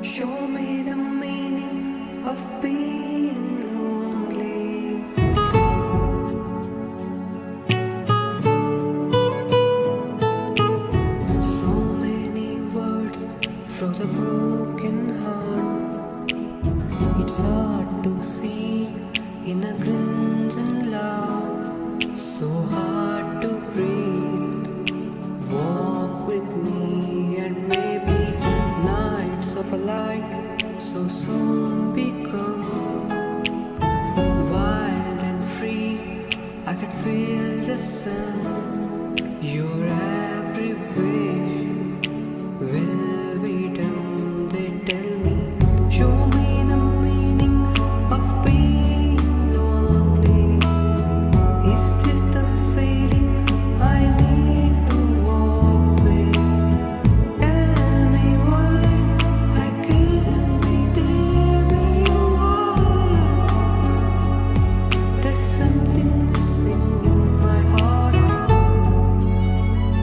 Show me the meaning of being lonely. So many words for the broken heart. It's hard to see in a crimson love. So hard to breathe. Walk with me and maybe nights of a light so soon become wild and free. I could feel the sun